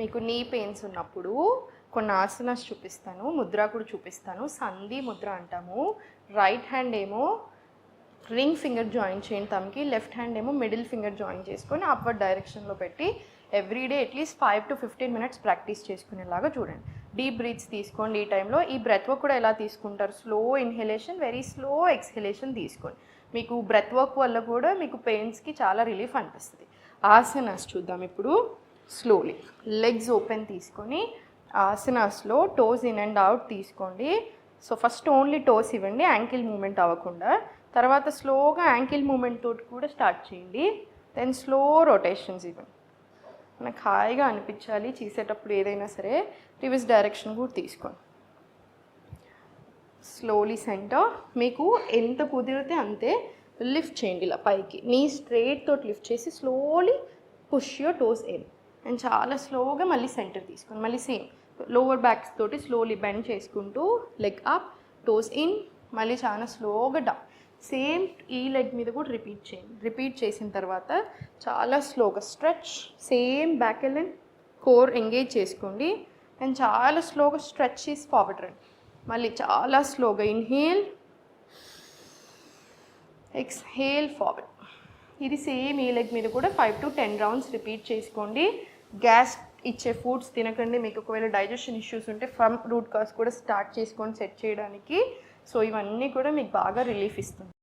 మీకు నీ పెయిన్స్ ఉన్నప్పుడు కొన్ని ఆసనాస్ చూపిస్తాను, ముద్ర కూడా చూపిస్తాను. సంధి ముద్ర అంటాము. రైట్ హ్యాండ్ ఏమో రింగ్ ఫింగర్ జాయిన్ చేయండి తమకి, లెఫ్ట్ హ్యాండ్ ఏమో మిడిల్ ఫింగర్ జాయిన్ చేసుకొని అప్వర్డ్ డైరెక్షన్లో పెట్టి everyday at least 5 to 15 minutes practice చేసుకునేలాగా చూడండి. డీప్ బ్రీత్స్ తీసుకోండి. ఈ టైంలో ఈ బ్రెత్ వర్క్ కూడా ఎలా తీసుకుంటారు, స్లో ఇన్హలేషన్, వెరీ స్లో ఎక్స్హలేషన్ తీసుకోండి. మీకు బ్రెత్ వర్క్ వల్ల కూడా మీకు పెయిన్స్కి చాలా రిలీఫ్ అనిపిస్తుంది. ఆసనాస్ చూద్దాం ఇప్పుడు. స్లోలీ లెగ్స్ ఓపెన్ తీసుకొని ఆసనాస్లో టోస్ ఇన్ అండ్ అవుట్ తీసుకోండి. సో ఫస్ట్ ఓన్లీ టోస్ ఇవ్వండి, యాంకిల్ మూమెంట్ అవ్వకుండా. తర్వాత స్లోగా యాంకిల్ మూమెంట్ తోటి కూడా స్టార్ట్ చేయండి. దెన్ స్లో రొటేషన్స్ ఇవ్వండి. మనకు హాయిగా అనిపించాలి చేసేటప్పుడు. ఏదైనా సరే రివర్స్ డైరెక్షన్ కూడా తీసుకోండి. Slowly centre. మీకు ఎంత కుదిరితే అంతే లిఫ్ట్ చేయండి ఇలా పైకి. నీ స్ట్రైట్ తోటి లిఫ్ట్ చేసి slowly push your toes in. And చాలా స్లోగా మళ్ళీ సెంటర్ తీసుకోండి. మళ్ళీ సేమ్ లోవర్ బ్యాక్స్ తోటి స్లోలీ బెండ్ చేసుకుంటూ లెగ్ అప్, టోస్ ఇన్, మళ్ళీ చాలా స్లోగా డౌన్. సేమ్ ఈ లెగ్ మీద కూడా రిపీట్ చేయండి. రిపీట్ చేసిన తర్వాత చాలా స్లోగా stretch, same back Ellen core engage చేసుకోండి. అండ్ చాలా స్లోగా స్ట్రెచ్ చేసి ఫార్వర్డ్ రండి. మళ్ళీ చాలా స్లోగా ఇన్హేల్, ఎక్స్హేల్, ఫార్వర్డ్. ఇది సేమ్ ఈ లెగ్ మీద కూడా 5 to 10 rounds రిపీట్ చేసుకోండి. గ్యాస్ ఇచ్చే ఫుడ్స్ తినకండి. మీకు ఒకవేళ డైజెషన్ ఇష్యూస్ ఉంటే ఫ్రమ్ రూట్ కాజ్ కూడా స్టార్ట్ చేసుకొని సెట్ చేయడానికి. సో ఇవన్నీ కూడా మీకు బాగా రిలీఫ్ ఇస్తుంది.